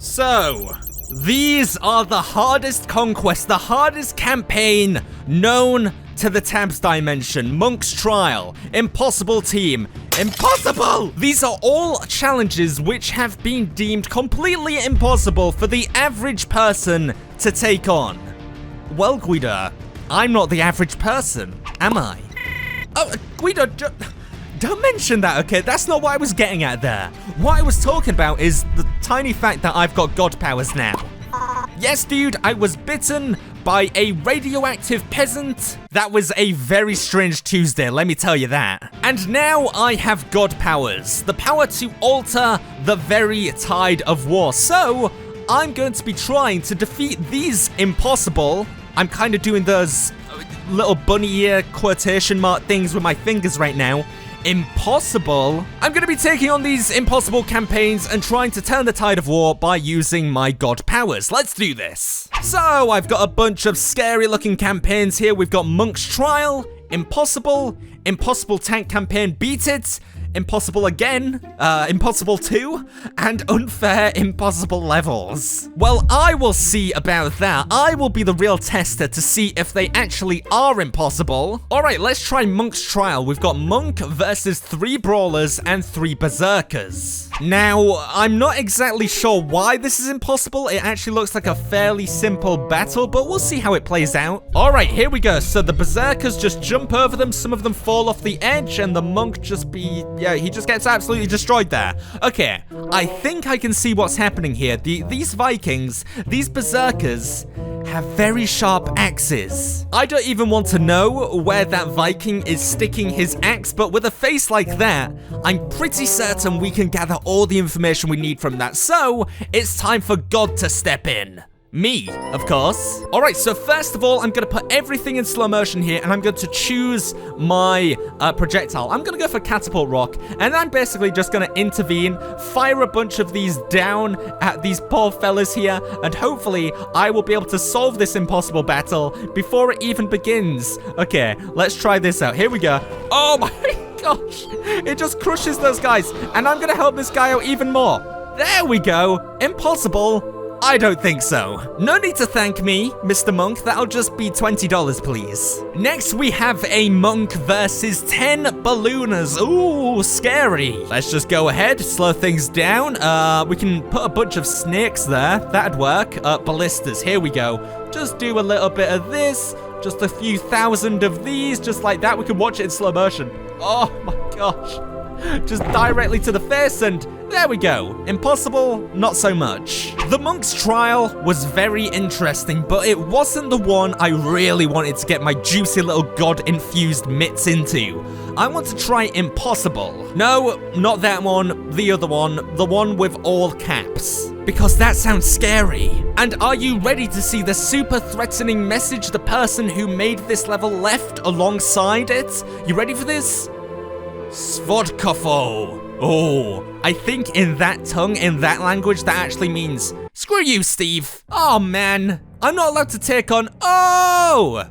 So, these are the hardest conquest, the hardest campaign known to the Tabs dimension. Monk's Trial, Impossible Team, Impossible! These are all challenges which have been deemed completely impossible for the average person to take on. Well, G.U.I.D.O, I'm not the average person, am I? Oh, G.U.I.D.O, don't mention that, okay? That's not what I was getting at there. What I was talking about is the tiny fact that I've got god powers now. Yes, dude, I was bitten by a radioactive peasant. That was a very strange Tuesday, let me tell you that. And now I have god powers. The power to alter the very tide of war. So, I'm going to be trying to defeat these impossible. I'm kind of doing those little bunny ear quotation mark things with my fingers right now. Impossible. I'm going to be taking on these impossible campaigns and trying to turn the tide of war by using my god powers. Let's do this. So, I've got a bunch of scary looking campaigns here. We've got Monk's Trial, Impossible, Impossible Tank Campaign Beat It, Impossible Again, Impossible 2, and Unfair Impossible Levels. Well, I will see about that. I will be the real tester to see if they actually are impossible. Alright, let's try Monk's Trial. We've got Monk versus 3 Brawlers and 3 Berserkers. Now, I'm not exactly sure why this is impossible. It actually looks like a fairly simple battle, but we'll see how it plays out. Alright, here we go. So the Berserkers just jump over them, some of them fall off the edge, and the Monk just he just gets absolutely destroyed there. Okay, I think I can see what's happening here. These Vikings, these Berserkers, have very sharp axes. I don't even want to know where that Viking is sticking his axe, but with a face like that, I'm pretty certain we can gather all the information we need from that. So, it's time for God to step in. Me, of course. Alright, so first of all, I'm going to put everything in slow motion here, and I'm going to choose my projectile. I'm going to go for Catapult Rock, and I'm basically just going to intervene, fire a bunch of these down at these poor fellas here, and hopefully I will be able to solve this impossible battle before it even begins. Okay, let's try this out. Here we go. Oh my gosh, it just crushes those guys, and I'm going to help this guy out even more. There we go. Impossible. I don't think so. No need to thank me, Mr. Monk. That'll just be $20, please. Next, we have a Monk versus 10 Ballooners. Ooh, scary. Let's just go ahead, slow things down. We can put a bunch of snakes there. That'd work. Ballistas, here we go. Just do a little bit of this. Just a few thousand of these, just like that. We can watch it in slow motion. Oh my gosh. Just directly to the face, and there we go. Impossible, not so much. The Monk's Trial was very interesting, but it wasn't the one I really wanted to get my juicy little god-infused mitts into. I want to try Impossible. No, not that one, the other one, the one with all caps. Because that sounds scary. And are you ready to see the super threatening message the person who made this level left alongside it? You ready for this? Svodkafo. Oh, I think in that tongue, in that language, that actually means, screw you, Steve. Oh, man. I'm not allowed to take on,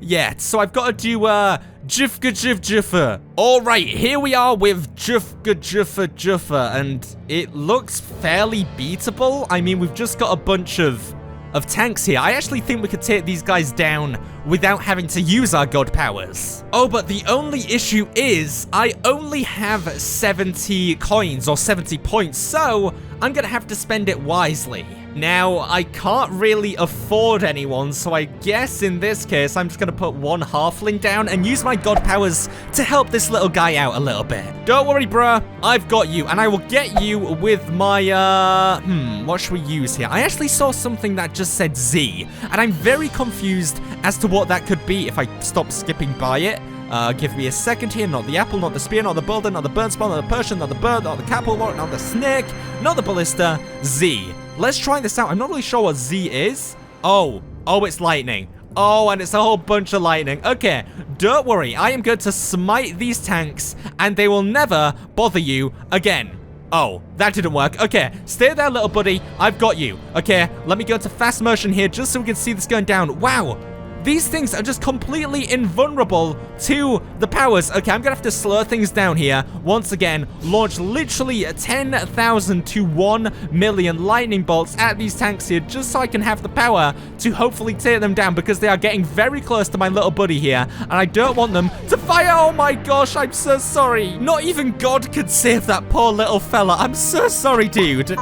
yet. So I've got to do, Jufka Juf Juffa. All right, here we are with Jufka Juffa Juffa, and it looks fairly beatable. I mean, we've just got a bunch of tanks here. I actually think we could take these guys down without having to use our god powers. Oh, but the only issue is I only have 70 coins or 70 points, so I'm gonna have to spend it wisely. Now, I can't really afford anyone, so I guess in this case, I'm just gonna put one halfling down and use my god powers to help this little guy out a little bit. Don't worry, bruh. I've got you, and I will get you with my, what should we use here? I actually saw something that just said Z, and I'm very confused as to what that could be if I stop skipping by it. Give me a second here. Not the apple, not the spear, not the boulder, not the burnt spell, not the Persian, not the bird, not the catapult, not the snake, not the ballista. Z. Let's try this out. I'm not really sure what Z is. Oh, it's lightning. Oh, and it's a whole bunch of lightning. Okay, don't worry. I am going to smite these tanks, and they will never bother you again. Oh, that didn't work. Okay, stay there, little buddy. I've got you. Okay, let me go into fast motion here just so we can see this going down. Wow. These things are just completely invulnerable to the powers. Okay, I'm gonna have to slow things down here. Once again, launch literally 10,000 to 1 million lightning bolts at these tanks here, just so I can have the power to hopefully tear them down, because they are getting very close to my little buddy here, and I don't want them to fire. Oh my gosh, I'm so sorry. Not even God could save that poor little fella. I'm so sorry, dude.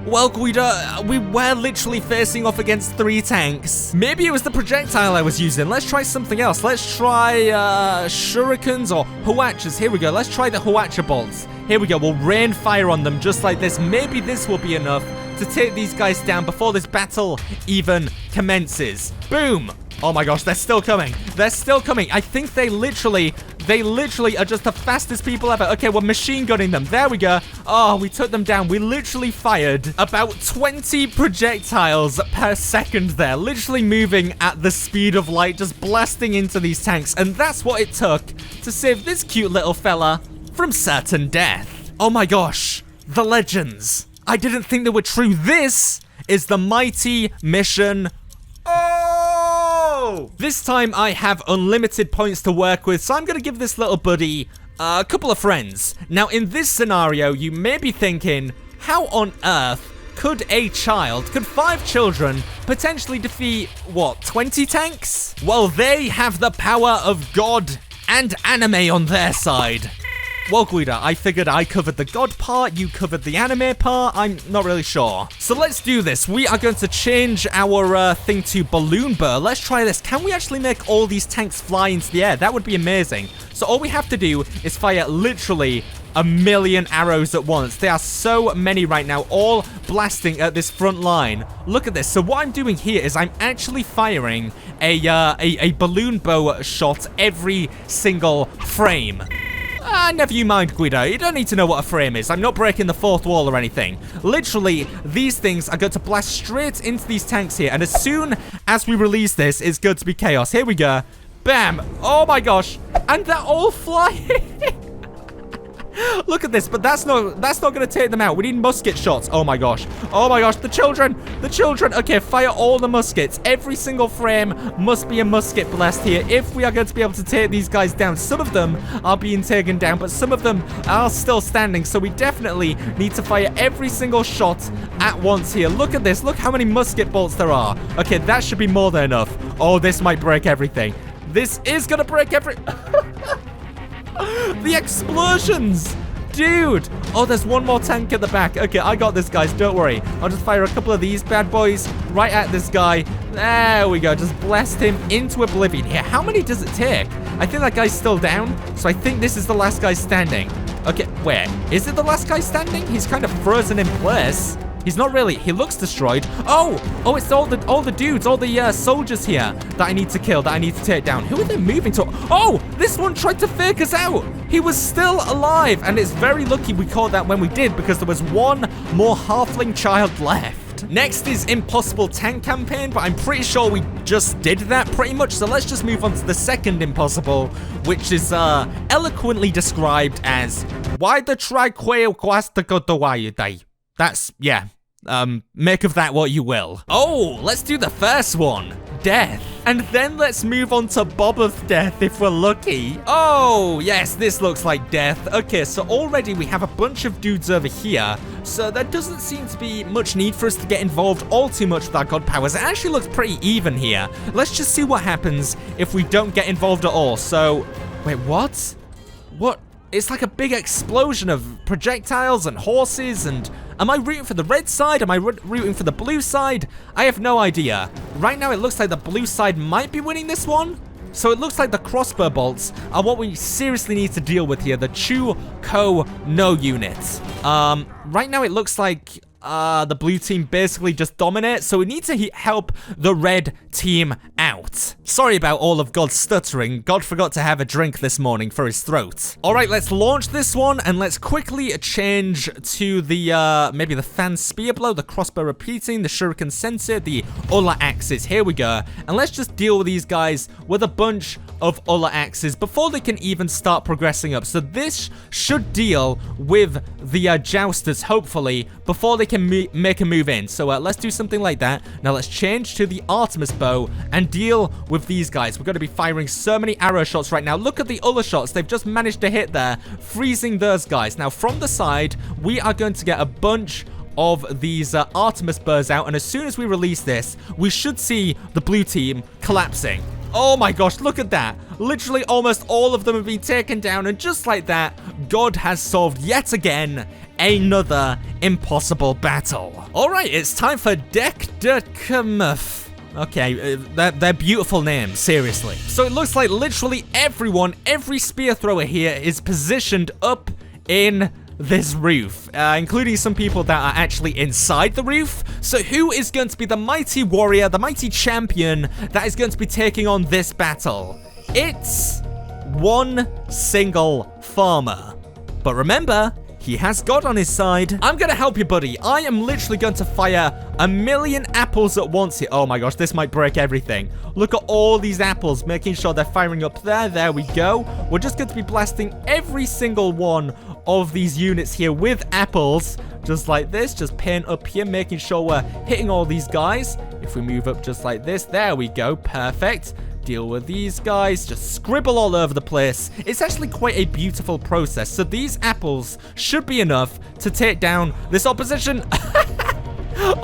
Well, G.U.I.D.O, we were literally facing off against 3 tanks. Maybe it was the projectile I was using. Let's try something else. Let's try shurikens or huachas. Here we go. Let's try the huacha bolts. Here we go. We'll rain fire on them just like this. Maybe this will be enough to take these guys down before this battle even commences. Boom. Oh my gosh, they're still coming. They're still coming. I think they literally are just the fastest people ever. Okay, we're machine gunning them. There we go. Oh, we took them down. We literally fired about 20 projectiles per second there. Literally moving at the speed of light, just blasting into these tanks. And that's what it took to save this cute little fella from certain death. Oh my gosh, the legends. I didn't think they were true. This is the mighty mission. Oh! This time I have unlimited points to work with, so I'm going to give this little buddy a couple of friends. Now, in this scenario, you may be thinking, how on earth could 5 children potentially defeat, what, 20 tanks? Well, they have the power of God and anime on their side. Well, G.U.I.D.O, I figured I covered the God part, you covered the anime part, I'm not really sure. So let's do this. We are going to change our thing to balloon burr. Let's try this. Can we actually make all these tanks fly into the air? That would be amazing. So all we have to do is fire literally 1,000,000 arrows at once. There are so many right now, all blasting at this front line. Look at this. So what I'm doing here is I'm actually firing a balloon bow shot every single frame. Never you mind, G.U.I.D.O. You don't need to know what a frame is. I'm not breaking the fourth wall or anything. Literally, these things are going to blast straight into these tanks here. And as soon as we release this, it's going to be chaos. Here we go. Bam. Oh my gosh. And they're all flying. Look at this, but that's not going to take them out. We need musket shots. Oh my gosh. Oh my gosh, the children. Okay, fire all the muskets. Every single frame must be a musket blast here if we are going to be able to take these guys down. Some of them are being taken down, but some of them are still standing, so we definitely need to fire every single shot at once here. Look at this. Look how many musket bolts there are. Okay, that should be more than enough. Oh, this might break everything. This is going to break the explosions! Dude! Oh, there's one more tank at the back. Okay, I got this, guys. Don't worry. I'll just fire a couple of these bad boys right at this guy. There we go. Just blast him into oblivion here. How many does it take? I think that guy's still down. So I think this is the last guy standing. Okay, where? Is it the last guy standing? He's kind of frozen in place. He's not really. He looks destroyed. Oh, it's all the dudes, all the soldiers here that I need to kill, that I need to take down. Who are they moving to? Oh, this one tried to fake us out. He was still alive, and it's very lucky we caught that when we did, because there was one more halfling child left. Next is Impossible Tank Campaign, but I'm pretty sure we just did that pretty much. So let's just move on to the second Impossible, which is eloquently described as why the conquest. That's, yeah. Make of that what you will. Oh, let's do the first one. Death. And then let's move on to Bob of Death if we're lucky. Oh, yes, this looks like death. Okay, so already we have a bunch of dudes over here. So there doesn't seem to be much need for us to get involved all too much with our god powers. It actually looks pretty even here. Let's just see what happens if we don't get involved at all. So, wait, what? What? It's like a big explosion of projectiles and horses, and am I rooting for the red side? Am I rooting for the blue side? I have no idea. Right now it looks like the blue side might be winning this one. So it looks like the crossbow bolts are what we seriously need to deal with here. The G.U.I.D.O units. Right now it looks like the blue team basically just dominate, so we need to help the red team out. Sorry about all of God's stuttering. God forgot to have a drink this morning for his throat. All right, let's launch this one, and let's quickly change to the, maybe the fan spear blow, the crossbow repeating, the shuriken sensor, the Ulla axes. Here we go. And let's just deal with these guys with a bunch of Ulla axes before they can even start progressing up. So this should deal with the jousters, hopefully, before they can make a move in. So let's do something like that. Now let's change to the Artemis bow and deal deal with these guys. We're going to be firing so many arrow shots right now. Look at the other shots they've just managed to hit there, freezing those guys. Now, from the side, we are going to get a bunch of these Artemis burrs out, and as soon as we release this, we should see the blue team collapsing. Oh my gosh, look at that. Literally almost all of them have been taken down, and just like that, God has solved yet again another impossible battle. Alright, it's time for Deck de Kamuff. Okay, they're beautiful names, seriously. So it looks like literally everyone, every spear thrower here is positioned up in this roof, including some people that are actually inside the roof. So who is going to be the mighty warrior, the mighty champion that is going to be taking on this battle? It's one single farmer. But remember, he has God on his side. I'm going to help you, buddy. I am literally going to fire 1,000,000 apples at once here. Oh my gosh, this might break everything. Look at all these apples, making sure they're firing up there. There we go. We're just going to be blasting every single one of these units here with apples, just like this. Just pin up here, making sure we're hitting all these guys. If we move up just like this, there we go. Perfect. Deal with these guys, just scribble all over the place. It's actually quite a beautiful process. So these apples should be enough to take down this opposition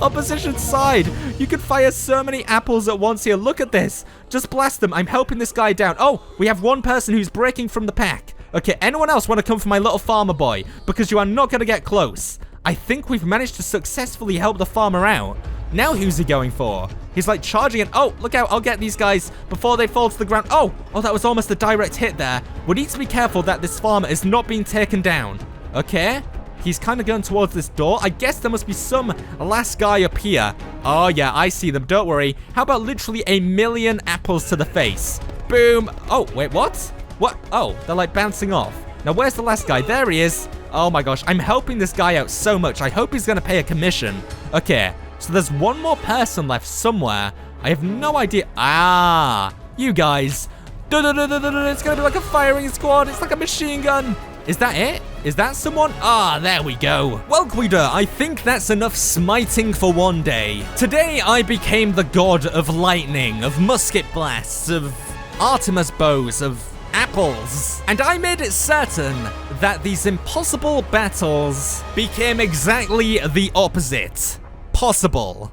opposition side. You can fire so many apples at once here. Look at this. Just blast them. I'm helping this guy down. Oh, we have one person who's breaking from the pack. Okay, anyone else want to come for my little farmer boy? Because you are not going to get close. I think we've managed to successfully help the farmer out. Now who's he going for? He's like charging it. Oh, look out. I'll get these guys before they fall to the ground. Oh, that was almost a direct hit there. We need to be careful that this farmer is not being taken down. Okay. He's kind of going towards this door. I guess there must be some last guy up here. Oh, yeah, I see them. Don't worry. How about literally 1,000,000 apples to the face? Boom. Oh, wait, what? What? Oh, they're like bouncing off. Now, where's the last guy? There he is. Oh my gosh, I'm helping this guy out so much. I hope he's going to pay a commission. Okay, so there's one more person left somewhere. I have no idea. Ah, you guys. It's going to be like a firing squad. It's like a machine gun. Is that it? Is that someone? Ah, there we go. Well, G.U.I.D.O, I think that's enough smiting for one day. Today, I became the god of lightning, of musket blasts, of Artemis bows, of apples. And I made it certain that these impossible battles became exactly the opposite. Possible.